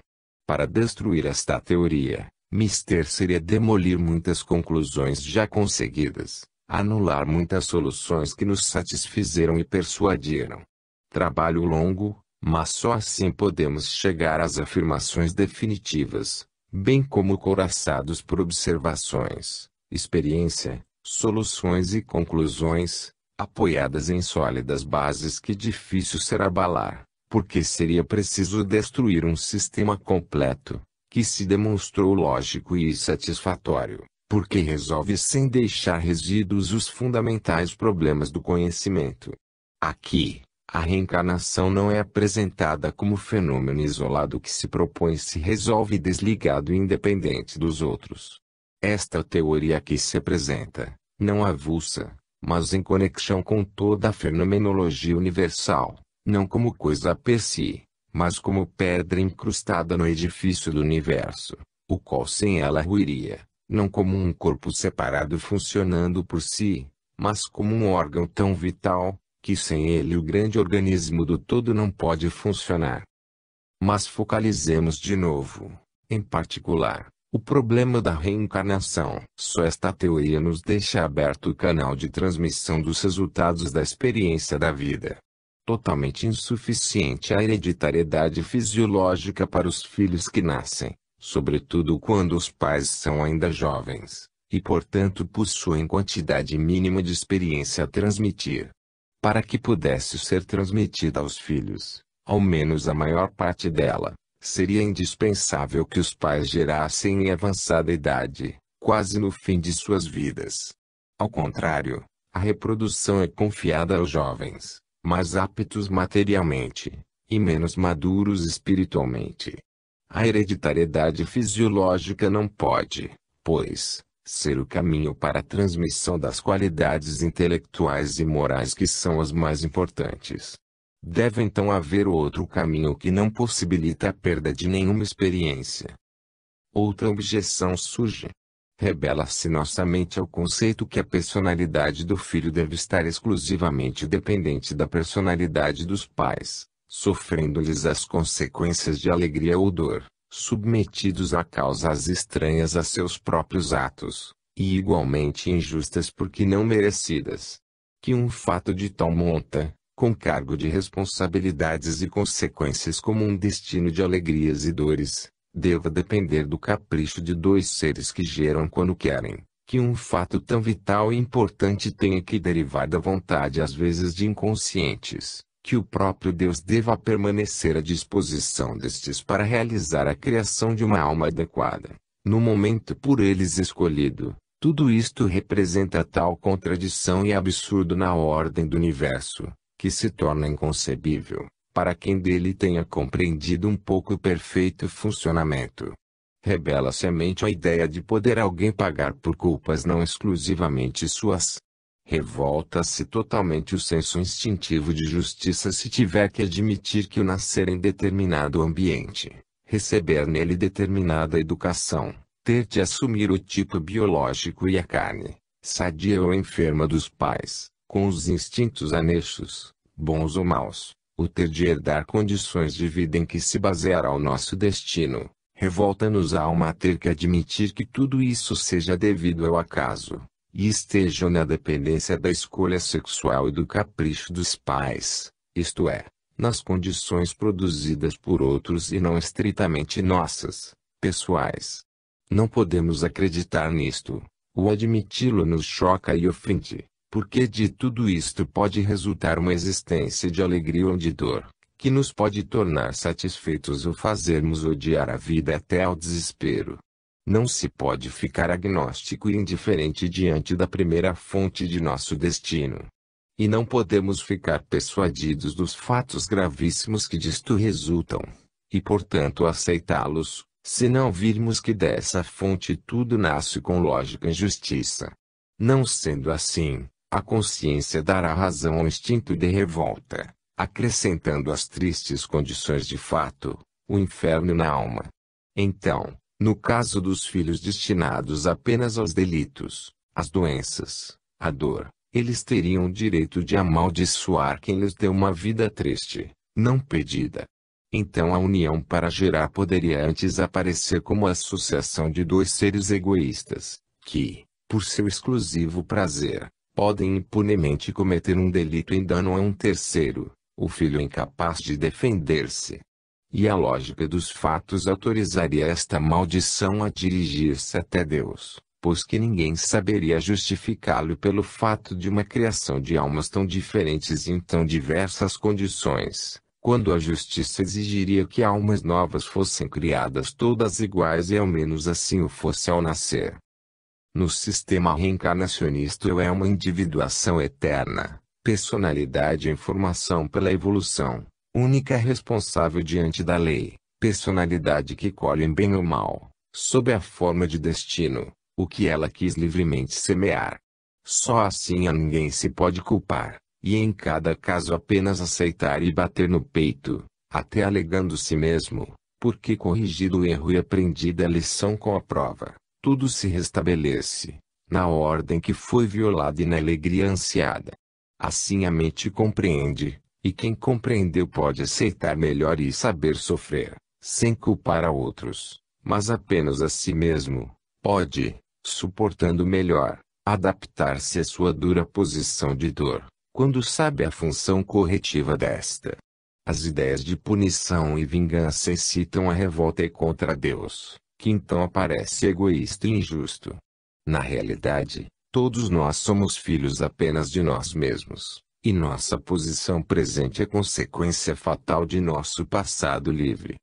Para destruir esta teoria, mister seria demolir muitas conclusões já conseguidas, anular muitas soluções que nos satisfizeram e persuadiram. Trabalho longo, mas só assim podemos chegar às afirmações definitivas, bem como couraçados por observações, experiência, soluções e conclusões, apoiadas em sólidas bases que difícil será abalar, porque seria preciso destruir um sistema completo, que se demonstrou lógico e satisfatório, porque resolve sem deixar resíduos os fundamentais problemas do conhecimento. Aqui, a reencarnação não é apresentada como fenômeno isolado que se propõe e se resolve desligado e independente dos outros. Esta teoria aqui se apresenta, não avulsa, mas em conexão com toda a fenomenologia universal, não como coisa a per si, mas como pedra incrustada no edifício do universo, o qual sem ela ruiria, não como um corpo separado funcionando por si, mas como um órgão tão vital, que sem ele o grande organismo do todo não pode funcionar. Mas focalizemos de novo, em particular, o problema da reencarnação. Só esta teoria nos deixa aberto o canal de transmissão dos resultados da experiência da vida. Totalmente insuficiente a hereditariedade fisiológica para os filhos que nascem, sobretudo quando os pais são ainda jovens, e portanto possuem quantidade mínima de experiência a transmitir. Para que pudesse ser transmitida aos filhos, ao menos a maior parte dela, seria indispensável que os pais gerassem em avançada idade, quase no fim de suas vidas. Ao contrário, a reprodução é confiada aos jovens, mais aptos materialmente, e menos maduros espiritualmente. A hereditariedade fisiológica não pode, pois, ser o caminho para a transmissão das qualidades intelectuais e morais que são as mais importantes. Deve então haver outro caminho que não possibilita a perda de nenhuma experiência. Outra objeção surge. Rebela-se nossa mente ao conceito que a personalidade do filho deve estar exclusivamente dependente da personalidade dos pais, sofrendo-lhes as consequências de alegria ou dor, submetidos a causas estranhas a seus próprios atos, e igualmente injustas porque não merecidas. Que um fato de tal monta, com cargo de responsabilidades e consequências como um destino de alegrias e dores, deva depender do capricho de dois seres que geram quando querem, que um fato tão vital e importante tenha que derivar da vontade às vezes de inconscientes, que o próprio Deus deva permanecer à disposição destes para realizar a criação de uma alma adequada, no momento por eles escolhido. Tudo isto representa tal contradição e absurdo na ordem do universo, que se torna inconcebível, para quem dele tenha compreendido um pouco o perfeito funcionamento. Rebela-se à mente a ideia de poder alguém pagar por culpas não exclusivamente suas. Revolta-se totalmente o senso instintivo de justiça se tiver que admitir que o nascer em determinado ambiente, receber nele determinada educação, ter de assumir o tipo biológico e a carne, sadia ou enferma dos pais, com os instintos anexos, bons ou maus, o ter de herdar condições de vida em que se baseará o nosso destino, Revolta-nos a alma a ter que admitir que tudo isso seja devido ao acaso, e esteja na dependência da escolha sexual e do capricho dos pais, isto é, nas condições produzidas por outros e não estritamente nossas, pessoais. Não podemos acreditar nisto. O admiti-lo nos choca e ofende, porque de tudo isto pode resultar uma existência de alegria ou de dor, que nos pode tornar satisfeitos ou fazermos odiar a vida até ao desespero. Não se pode ficar agnóstico e indiferente diante da primeira fonte de nosso destino. E não podemos ficar persuadidos dos fatos gravíssimos que disto resultam, e portanto aceitá-los, se não virmos que dessa fonte tudo nasce com lógica e justiça. Não sendo assim, a consciência dará razão ao instinto de revolta, acrescentando às tristes condições de fato, o inferno na alma. Então, no caso dos filhos destinados apenas aos delitos, às doenças, à dor, eles teriam o direito de amaldiçoar quem lhes deu uma vida triste, não pedida. Então a união para gerar poderia antes aparecer como a associação de dois seres egoístas, que, por seu exclusivo prazer, podem impunemente cometer um delito em dano a um terceiro, o filho incapaz de defender-se. E a lógica dos fatos autorizaria esta maldição a dirigir-se até Deus, pois que ninguém saberia justificá-lo pelo fato de uma criação de almas tão diferentes e em tão diversas condições, quando a justiça exigiria que almas novas fossem criadas todas iguais e ao menos assim o fosse ao nascer. No sistema reencarnacionista é uma individuação eterna, personalidade em formação pela evolução, única responsável diante da lei, personalidade que colhe em bem ou mal, sob a forma de destino, o que ela quis livremente semear. Só assim a ninguém se pode culpar, e em cada caso apenas aceitar e bater no peito, até alegando si mesmo, porque corrigido o erro e aprendida a lição com a prova, tudo se restabelece, na ordem que foi violada e na alegria ansiada. Assim a mente compreende, e quem compreendeu pode aceitar melhor e saber sofrer, sem culpar a outros, mas apenas a si mesmo, pode, suportando melhor, adaptar-se à sua dura posição de dor, quando sabe a função corretiva desta. As ideias de punição e vingança excitam a revolta e contra Deus, que então aparece egoísta e injusto. Na realidade, todos nós somos filhos apenas de nós mesmos, e nossa posição presente é consequência fatal de nosso passado livre.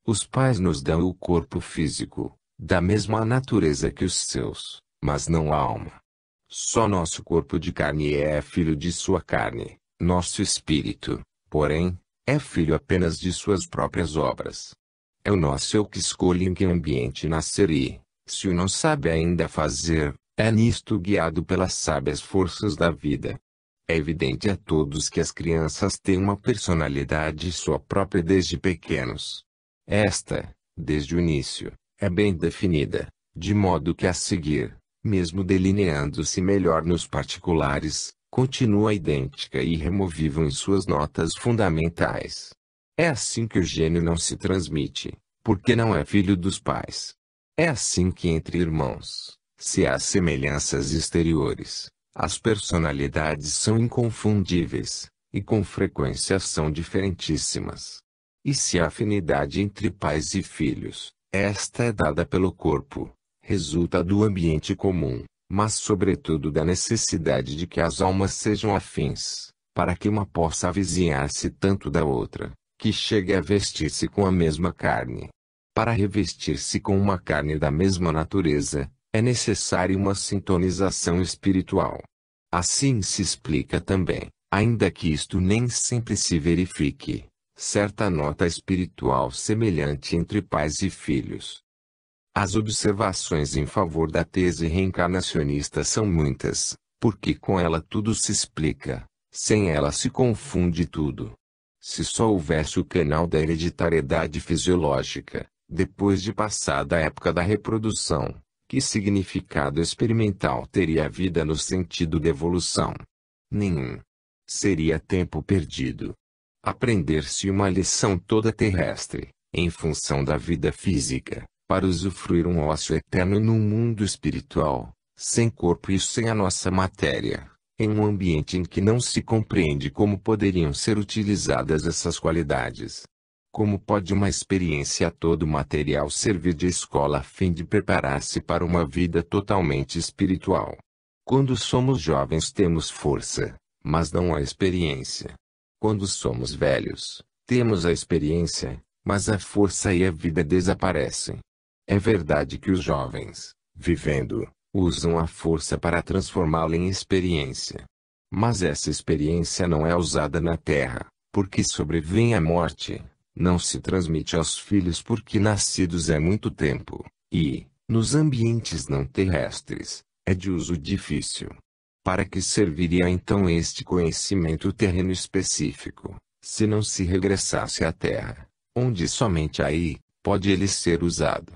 Os pais nos dão o corpo físico, da mesma natureza que os seus, mas não a alma. Só nosso corpo de carne é filho de sua carne, nosso espírito, porém, é filho apenas de suas próprias obras. É o nosso eu que escolhe em que ambiente nascer e, se o não sabe ainda fazer, é nisto guiado pelas sábias forças da vida. É evidente a todos que as crianças têm uma personalidade sua própria desde pequenos. Esta, desde o início, é bem definida, de modo que a seguir, mesmo delineando-se melhor nos particulares, continua idêntica e irremovível em suas notas fundamentais. É assim que o gênio não se transmite, porque não é filho dos pais. É assim que entre irmãos, se há semelhanças exteriores, as personalidades são inconfundíveis, e com frequência são diferentíssimas. E se há afinidade entre pais e filhos, esta é dada pelo corpo, resulta do ambiente comum, mas sobretudo da necessidade de que as almas sejam afins, para que uma possa avizinhar-se tanto da outra, que chegue a vestir-se com a mesma carne. Para revestir-se com uma carne da mesma natureza, é necessária uma sintonização espiritual. Assim se explica também, ainda que isto nem sempre se verifique, certa nota espiritual semelhante entre pais e filhos. As observações em favor da tese reencarnacionista são muitas, porque com ela tudo se explica, sem ela se confunde tudo. Se só houvesse o canal da hereditariedade fisiológica, depois de passada a época da reprodução, que significado experimental teria a vida no sentido de evolução? Nenhum. Seria tempo perdido. Aprender-se uma lição toda terrestre, em função da vida física, para usufruir um ócio eterno num mundo espiritual, sem corpo e sem a nossa matéria, em um ambiente em que não se compreende como poderiam ser utilizadas essas qualidades. Como pode uma experiência todo material servir de escola a fim de preparar-se para uma vida totalmente espiritual? Quando somos jovens temos força, mas não a experiência. Quando somos velhos, temos a experiência, mas a força e a vida desaparecem. É verdade que os jovens, vivendo, usam a força para transformá-la em experiência. Mas essa experiência não é usada na Terra, porque sobrevém a morte. Não se transmite aos filhos porque nascidos há muito tempo, e, nos ambientes não terrestres, é de uso difícil. Para que serviria então este conhecimento terreno específico, se não se regressasse à Terra, onde somente aí, pode ele ser usado?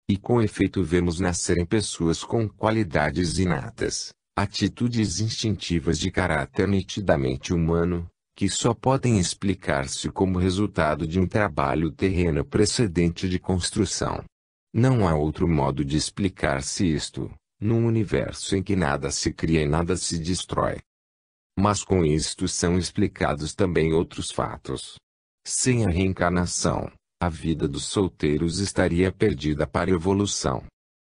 E com efeito vemos nascerem pessoas com qualidades inatas, atitudes instintivas de caráter nitidamente humano, que só podem explicar-se como resultado de um trabalho terreno precedente de construção. Não há outro modo de explicar-se isto, num universo em que nada se cria e nada se destrói. Mas com isto são explicados também outros fatos. Sem a reencarnação, a vida dos solteiros estaria perdida para a evolução.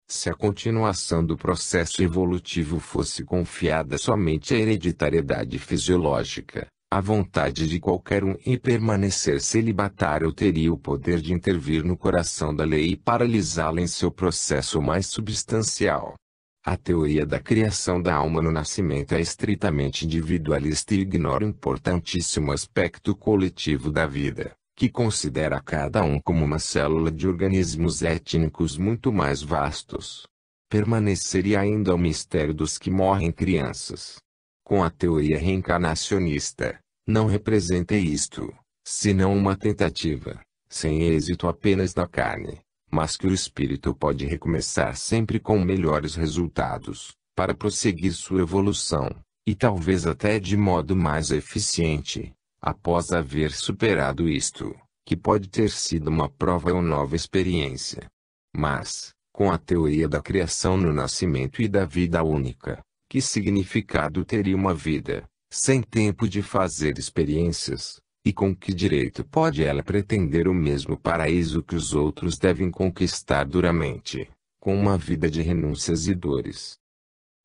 Se a continuação do processo evolutivo fosse confiada somente à hereditariedade fisiológica, a vontade de qualquer um em permanecer celibatário teria o poder de intervir no coração da lei e paralisá-la em seu processo mais substancial. A teoria da criação da alma no nascimento é estritamente individualista e ignora o importantíssimo aspecto coletivo da vida, que considera cada um como uma célula de organismos étnicos muito mais vastos. Permaneceria ainda o mistério dos que morrem crianças. Com a teoria reencarnacionista, não representa isto, senão uma tentativa, sem êxito apenas na carne, mas que o espírito pode recomeçar sempre com melhores resultados, para prosseguir sua evolução, e talvez até de modo mais eficiente, após haver superado isto, que pode ter sido uma prova ou nova experiência. Mas, com a teoria da criação no nascimento e da vida única, que significado teria uma vida, sem tempo de fazer experiências, e com que direito pode ela pretender o mesmo paraíso que os outros devem conquistar duramente, com uma vida de renúncias e dores?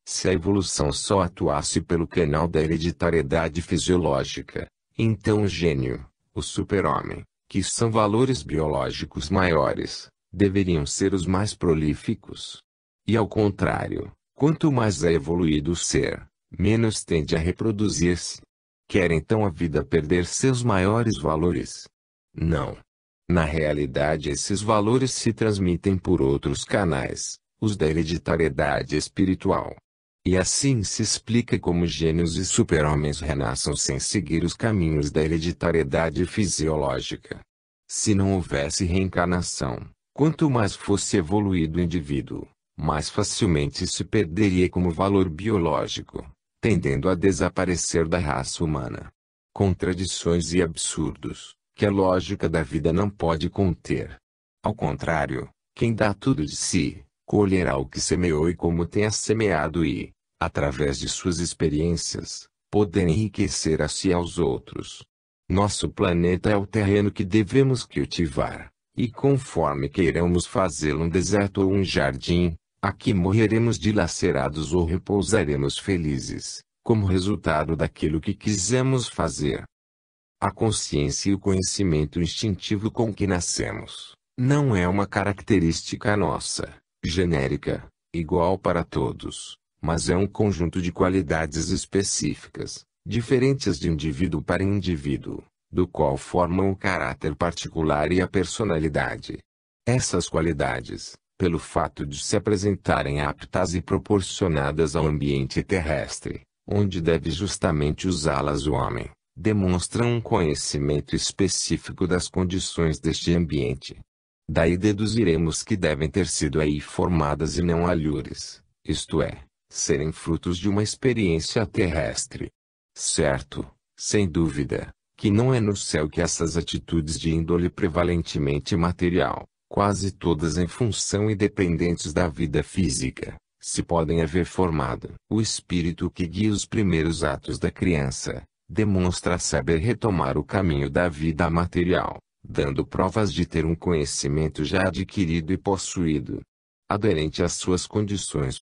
Se a evolução só atuasse pelo canal da hereditariedade fisiológica, então o gênio, o super-homem, que são valores biológicos maiores, deveriam ser os mais prolíficos. E ao contrário, quanto mais é evoluído o ser, menos tende a reproduzir-se. Quer então a vida perder seus maiores valores? Não. Na realidade esses valores se transmitem por outros canais, os da hereditariedade espiritual. E assim se explica como gênios e super-homens renasçam sem seguir os caminhos da hereditariedade fisiológica. Se não houvesse reencarnação, quanto mais fosse evoluído o indivíduo, mais facilmente se perderia como valor biológico, tendendo a desaparecer da raça humana. Contradições e absurdos, que a lógica da vida não pode conter. Ao contrário, quem dá tudo de si, colherá o que semeou e como tenha semeado e, através de suas experiências, poder enriquecer a si e aos outros. Nosso planeta é o terreno que devemos cultivar, e conforme queiramos fazê-lo um deserto ou um jardim, aqui morreremos dilacerados ou repousaremos felizes, como resultado daquilo que quisemos fazer. A consciência e o conhecimento instintivo com que nascemos, não é uma característica nossa, genérica, igual para todos, mas é um conjunto de qualidades específicas, diferentes de indivíduo para indivíduo, do qual formam o caráter particular e a personalidade. Essas qualidades, pelo fato de se apresentarem aptas e proporcionadas ao ambiente terrestre, onde deve justamente usá-las o homem, demonstram um conhecimento específico das condições deste ambiente. Daí deduziremos que devem ter sido aí formadas e não alhures, isto é, serem frutos de uma experiência terrestre. Certo, sem dúvida, que não é no céu que essas atitudes de índole prevalentemente material, quase todas em função e dependentes da vida física, se podem haver formado. O espírito que guia os primeiros atos da criança, demonstra saber retomar o caminho da vida material, dando provas de ter um conhecimento já adquirido e possuído, aderente às suas condições